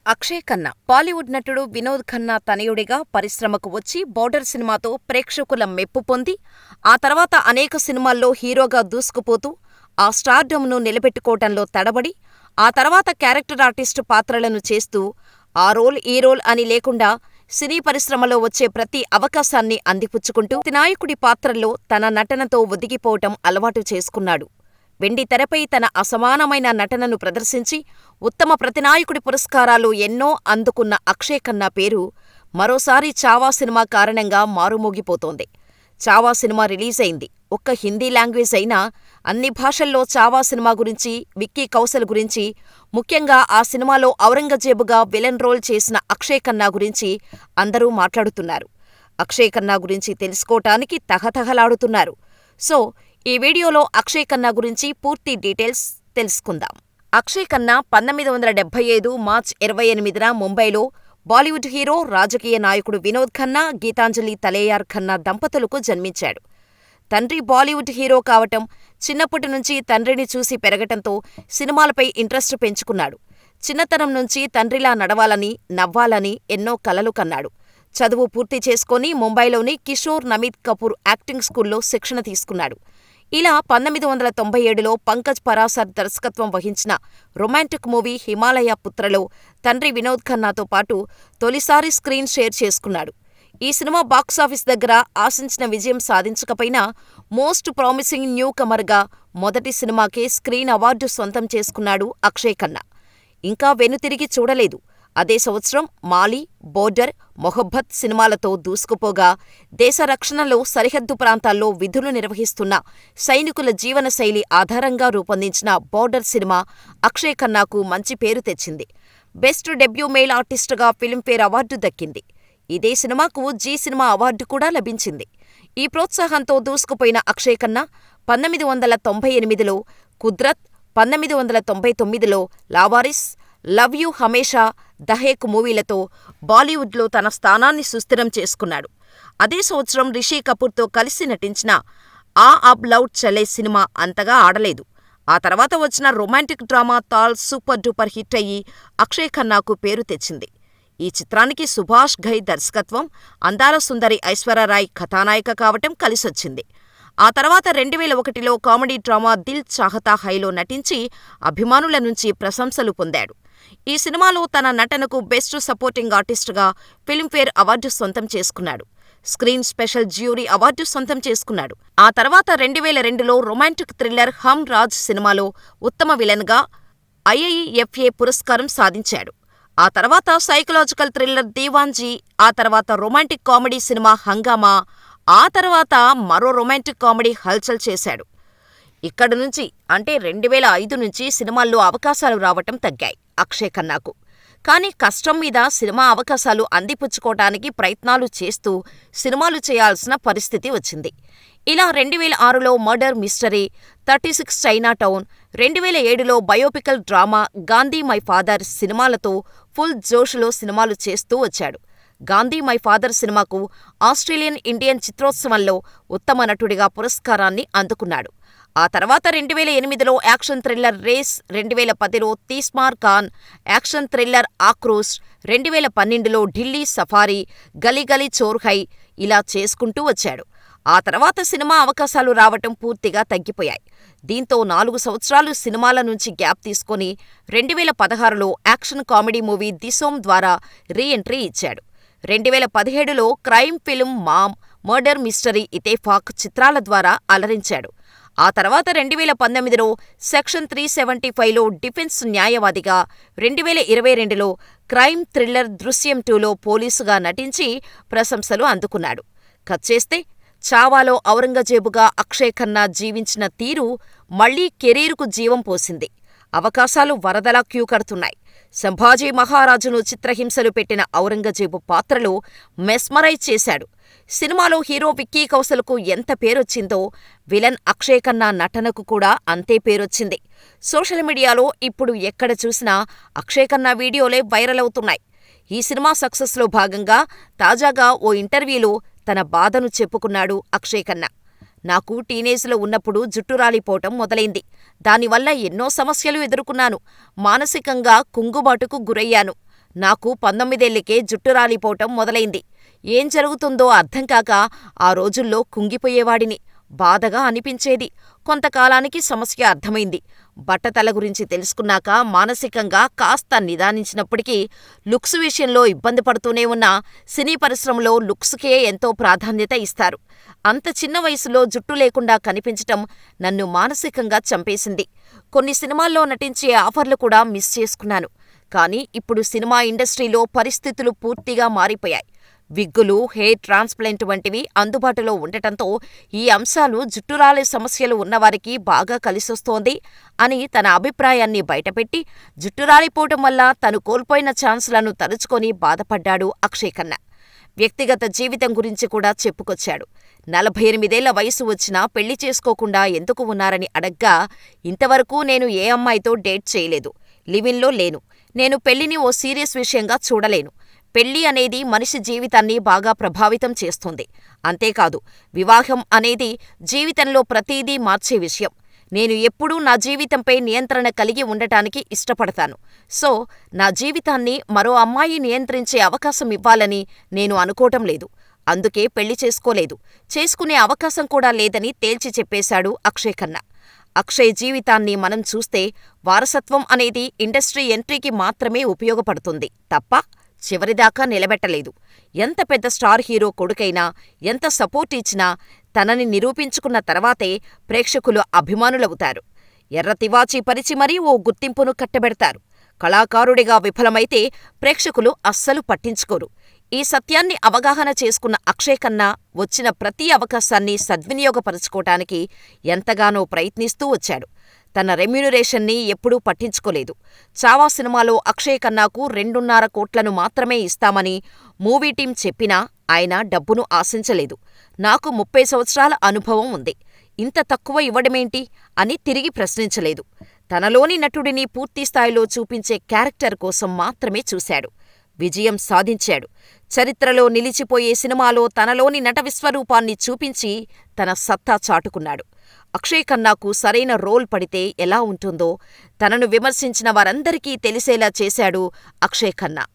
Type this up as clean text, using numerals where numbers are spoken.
అక్షయ్ ఖన్నా బాలీవుడ్ నటుడు వినోద్ ఖన్నా తనయుడిగా పరిశ్రమకు వచ్చి 'బోర్డర్' సినిమాతో ప్రేక్షకుల మెప్పు పొంది, ఆ తర్వాత అనేక సినిమాల్లో హీరోగా దూసుకుపోతూ ఆ స్టార్డమ్ను నిలబెట్టుకోవటంలో తడబడి, ఆ తర్వాత క్యారెక్టర్ ఆర్టిస్టు పాత్రలను చేస్తూ ఆ రోల్ ఈ రోల్ అని లేకుండా సినీ పరిశ్రమలో వచ్చే ప్రతి అవకాశాన్ని అందిపుచ్చుకుంటూ ప్రతినాయకుడి పాత్రల్లో తన నటనతో ఒదిగిపోవటం అలవాటు చేసుకున్నాడు. వెండితెరపై తన అసమానమైన నటనను ప్రదర్శించి ఉత్తమ ప్రతినాయకుడి పురస్కారాలు ఎన్నో అందుకున్న అక్షయ్ ఖన్నా పేరు మరోసారి 'చావా' సినిమా కారణంగా మారుమోగిపోతోంది. 'చావా' సినిమా రిలీజైంది. ఒక్క హిందీ లాంగ్వేజ్ అయినా అన్ని భాషల్లో 'చావా' సినిమా గురించి, విక్కీ కౌశల్ గురించి, ముఖ్యంగా ఆ సినిమాలో ఔరంగజేబుగా విలన్ రోల్ చేసిన అక్షయ్ ఖన్నా గురించి అందరూ మాట్లాడుతున్నారు. అక్షయ్ ఖన్నా గురించి తెలుసుకోటానికి తహతహలాడుతున్నారు. సో, ఈ వీడియోలో అక్షయ్ ఖన్నా గురించి పూర్తి డీటెయిల్స్ తెలుసుకుందాం. అక్షయ్ ఖన్నా 1975 మార్చి 28న ముంబైలో బాలీవుడ్ హీరో, రాజకీయ నాయకుడు వినోద్ ఖన్నా, గీతాంజలి తలేయార్ ఖన్నా దంపతులకు జన్మించాడు. తండ్రి బాలీవుడ్ హీరో కావటం, చిన్నప్పటి నుంచి తండ్రిని చూసి పెరగటంతో సినిమాలపై ఇంట్రెస్ట్ పెంచుకున్నాడు. చిన్నతనం నుంచి తండ్రిలా నడవాలని, నవ్వాలని ఎన్నో కలలు కన్నాడు. చదువు పూర్తి చేసుకొని ముంబైలోని కిషోర్ నమిత్ కపూర్ యాక్టింగ్ స్కూల్లో శిక్షణ తీసుకున్నాడు. ఇలా 1997లో పంకజ్ పరాశర్ దర్శకత్వం వహించిన రొమాంటిక్ మూవీ 'హిమాలయ పుత్ర'లో తండ్రి వినోద్ ఖన్నాతో పాటు తొలిసారి స్క్రీన్ షేర్ చేసుకున్నాడు. ఈ సినిమా బాక్సాఫీస్ దగ్గర ఆశించిన విజయం సాధించకపోయినా మోస్ట్ ప్రామిసింగ్ న్యూ కమర్గా మొదటి సినిమాకే స్క్రీన్ అవార్డు సొంతం చేసుకున్నాడు అక్షయ్ ఖన్నా. ఇంకా వెనుతిరిగి చూడలేదు. అదే సంవత్సరం 'మాలి', 'బోర్డర్', 'మొహబ్బత్' సినిమాలతో దూసుకుపోగా, దేశ రక్షణలో సరిహద్దు ప్రాంతాల్లో విధులు నిర్వహిస్తున్న సైనికుల జీవనశైలి ఆధారంగా రూపొందించిన 'బోర్డర్' సినిమా అక్షయ్ ఖన్నాకు మంచి పేరు తెచ్చింది. బెస్ట్ డెబ్యూ మేల్ ఆర్టిస్టుగా ఫిల్మ్ఫేర్ అవార్డు దక్కింది. ఇదే సినిమాకు జీ సినిమా అవార్డు కూడా లభించింది. ఈ ప్రోత్సాహంతో దూసుకుపోయిన అక్షయ్ ఖన్నా 1998లో 'కుద్రత్', 1999లో 'లావారిస్', 'లవ్ యూ హమేషా', 'దహేక్' మూవీలతో బాలీవుడ్లో తన స్థానాన్ని సుస్థిరం చేసుకున్నాడు. అదే సంవత్సరం రిషి కపూర్తో కలిసి నటించిన 'ఆ అబ్ లౌట్ చలే' సినిమా అంతగా ఆడలేదు. ఆ తర్వాత వచ్చిన romantic drama 'Taal' super duper hit అయ్యి అక్షయ్ ఖన్నాకు పేరు తెచ్చింది. ఈ చిత్రానికి సుభాష్ ఘై దర్శకత్వం, అందాల సుందరి ఐశ్వర్యరాయ్ కథానాయిక కావటం కలిసొచ్చింది. ఆ తర్వాత 2001లో కామెడీ డ్రామా 'దిల్ చాహతా హై'లో నటించి అభిమానుల నుంచి ప్రశంసలు పొందాడు. ఈ సినిమాలో తన నటనకు బెస్ట్ సపోర్టింగ్ ఆర్టిస్టుగా ఫిల్మ్ఫేర్ అవార్డు సొంతం చేసుకున్నాడు. స్క్రీన్ స్పెషల్ జ్యూరీ అవార్డు సొంతం చేసుకున్నాడు. ఆ తర్వాత 2002లో రొమాంటిక్ థ్రిల్లర్ 'హమ్ రాజ్' సినిమాలో ఉత్తమ విలన్గా ఐఐఎఫ్ఏ పురస్కారం సాధించాడు. ఆ తర్వాత సైకలాజికల్ థ్రిల్లర్ 'దీవాన్జీ', ఆ తర్వాత రొమాంటిక్ కామెడీ సినిమా 'హంగామా', ఆ తర్వాత మరో రొమాంటిక్ కామెడీ 'హల్చల్' చేశాడు. ఇక్కడి నుంచి అంటే 2005 నుంచి సినిమాల్లో అవకాశాలు రావటం తగ్గాయి అక్షయ్ ఖన్నాకు. కానీ కష్టం మీద సినిమా అవకాశాలు అందిపుచ్చుకోవటానికి ప్రయత్నాలు చేస్తూ సినిమాలు చేయాల్సిన పరిస్థితి వచ్చింది. ఇలా 2006లో 'మర్డర్ మిస్టరీ', 36 చైనా టౌన్, 2007లో బయోపికల్ డ్రామా 'గాంధీ మై ఫాదర్' సినిమాలతో ఫుల్ జోష్లో సినిమాలు చేస్తూ వచ్చాడు. 'గాంధీ మై ఫాదర్' సినిమాకు ఆస్ట్రేలియన్ ఇండియన్ చిత్రోత్సవంలో ఉత్తమ నటుడిగా పురస్కారాన్ని అందుకున్నాడు. ఆ తర్వాత 2008లో యాక్షన్ థ్రిల్లర్ 'రేస్', 2010లో 'తీస్మార్ ఖాన్' యాక్షన్ థ్రిల్లర్ 'ఆక్రోష్', 2012లో 'ఢిల్లీ సఫారీ', 'గలీ గలీ చోర్ హై' ఇలా చేసుకుంటూ వచ్చాడు. ఆ తర్వాత సినిమా అవకాశాలు రావటం పూర్తిగా తగ్గిపోయాయి. దీంతో 4 సంవత్సరాలు సినిమాల నుంచి గ్యాప్ తీసుకొని 2016లో యాక్షన్ కామెడీ మూవీ 'దిశోమ్' ద్వారా రీ ఎంట్రీ ఇచ్చాడు. 2017లో crime film 'Mom', 'murder mystery', 'Ittefaq' చిత్రాల ద్వారా అలరించాడు. ఆ తర్వాత 2019లో సెక్షన్ 375లో డిఫెన్స్ న్యాయవాదిగా, 2022లో క్రైమ్ థ్రిల్లర్ 'దృశ్యం 2లో పోలీసుగా నటించి ప్రశంసలు అందుకున్నాడు. కట్ చేస్తే 'చావా'లో ఔరంగజేబుగా అక్షయ్ ఖన్నా జీవించిన తీరు మళ్లీ కెరీరుకు జీవం పోసింది. అవకాశాలు వరదలా క్యూ కడుతున్నాయి. సంభాజీ మహారాజును చిత్రహింసలు పెట్టిన ఔరంగజేబు పాత్రలో మెస్మరైజ్ చేశాడు. సినిమాలో హీరో విక్కీ కౌశల్కు ఎంత పేరొచ్చిందో విలన్ అక్షయ్ ఖన్నా నటనకు కూడా అంతే పేరొచ్చింది. సోషల్ మీడియాలో ఇప్పుడు ఎక్కడ చూసినా అక్షయ్ ఖన్నా వీడియోలే వైరల్ అవుతున్నాయి. ఈ సినిమా సక్సెస్లో భాగంగా తాజాగా ఓ ఇంటర్వ్యూలో తన బాధను చెప్పుకున్నాడు అక్షయ్ ఖన్నా. నాకు టీనేజ్లో ఉన్నప్పుడు జుట్టు రాలిపోవటం మొదలైంది. దానివల్ల ఎన్నో సమస్యలు ఎదుర్కొన్నాను. మానసికంగా కుంగుబాటుకు గురయ్యాను. నాకు 19 జుట్టు రాలిపోవటం మొదలైంది. ఏం జరుగుతుందో అర్థంకాక ఆ రోజుల్లో కుంగిపోయేవాడిని. బాధగా అనిపించేది. కొంతకాలానికి సమస్య అర్థమైంది. బట్టతల గురించి తెలుసుకున్నాక మానసికంగా కాస్త నిదానించినప్పటికీ లుక్స్ విషయంలో ఇబ్బంది పడుతూనే ఉన్నా సినీ పరిశ్రమలో లుక్స్కే ఎంతో ప్రాధాన్యత ఇస్తారు. అంత చిన్న వయసులో జుట్టు లేకుండా కనిపించటం నన్ను మానసికంగా చంపేసింది. కొన్ని సినిమాల్లో నటించే ఆఫర్లు కూడా మిస్ చేసుకున్నాను. కానీ ఇప్పుడు సినిమా ఇండస్ట్రీలో పరిస్థితులు పూర్తిగా మారిపోయాయి. విగ్గులు, హెయిర్ ట్రాన్స్ప్లాంట్ వంటివి అందుబాటులో ఉండటంతో ఈ అంశాలు జుట్టురాలే సమస్యలు ఉన్నవారికి బాగా కలిసొస్తోంది అని తన అభిప్రాయాన్ని బయటపెట్టి, జుట్టు రాలిపోవటం వల్ల తను కోల్పోయిన ఛాన్స్లను తలుచుకొని బాధపడ్డాడు అక్షయ్ ఖన్నా. వ్యక్తిగత జీవితం గురించి కూడా చెప్పుకొచ్చాడు. 48 వయసు వచ్చినా పెళ్లి చేసుకోకుండా ఎందుకు ఉన్నారని అడగ్గా, ఇంతవరకు నేను ఏ అమ్మాయితో డేట్ చేయలేదు. లివిన్లో లేను. నేను పెళ్లిని ఓ సీరియస్ విషయంగా చూడలేను. పెళ్లి అనేది మనిషి జీవితాన్ని బాగా ప్రభావితం చేస్తుంది. అంతేకాదు, వివాహం అనేది జీవితంలో ప్రతీదీ మార్చే విషయం. నేను ఎప్పుడూ నా జీవితంపై నియంత్రణ కలిగి ఉండటానికి ఇష్టపడతాను. సో, నా జీవితాన్ని మరో అమ్మాయి నియంత్రించే అవకాశం ఇవ్వాలని నేను అనుకోవటం లేదు. అందుకే పెళ్లి చేసుకోలేదు. చేసుకునే అవకాశం కూడా లేదని తేల్చి చెప్పేశాడు అక్షయ్ ఖన్నా. అక్షయ్ జీవితాన్ని మనం చూస్తే వారసత్వం అనేది ఇండస్ట్రీ ఎంట్రీకి మాత్రమే ఉపయోగపడుతుంది తప్ప చివరిదాకా నిలబెట్టలేదు. ఎంత పెద్ద స్టార్ హీరో కొడుకైనా, ఎంత సపోర్ట్ ఇచ్చినా తనని నిరూపించుకున్న తర్వాతే ప్రేక్షకులు అభిమానులవుతారు. ఎర్ర తివాచీ పరిచి మరీ ఓ గుర్తింపును కట్టబెడతారు. కళాకారుడిగా విఫలమైతే ప్రేక్షకులు అస్సలు పట్టించుకోరు. ఈ సత్యాన్ని అవగాహన చేసుకున్న అక్షయ్ ఖన్నా వచ్చిన ప్రతి అవకాశాన్ని సద్వినియోగపరుచుకోటానికి ఎంతగానో ప్రయత్నిస్తూ వచ్చాడు. తన రెమ్యూనరేషన్ని ఎప్పుడూ పట్టించుకోలేదు. చావా సినిమాలో అక్షయ్ ఖన్నాకు 2.5 కోట్లను మాత్రమే ఇస్తామని మూవీ టీం చెప్పినా ఆయన డబ్బును ఆశించలేదు. నాకు 30 సంవత్సరాల అనుభవం ఉంది. ఇంత తక్కువ ఇవ్వడమేంటి అని తిరిగి ప్రశ్నించలేదు. తనలోని నటుడిని పూర్తిస్థాయిలో చూపించే క్యారెక్టర్ కోసం మాత్రమే చూశాడు. విజయం సాధించాడు. చరిత్రలో నిలిచిపోయే సినిమాలో తనలోని నట విశ్వరూపాన్ని చూపించి తన సత్తా చాటుకున్నాడు. అక్షయ్ ఖన్నాకు సరైన రోల్ పడితే ఎలా ఉంటుందో తనను విమర్శించిన వారందరికీ తెలిసేలా చేశాడు అక్షయ్ ఖన్నా.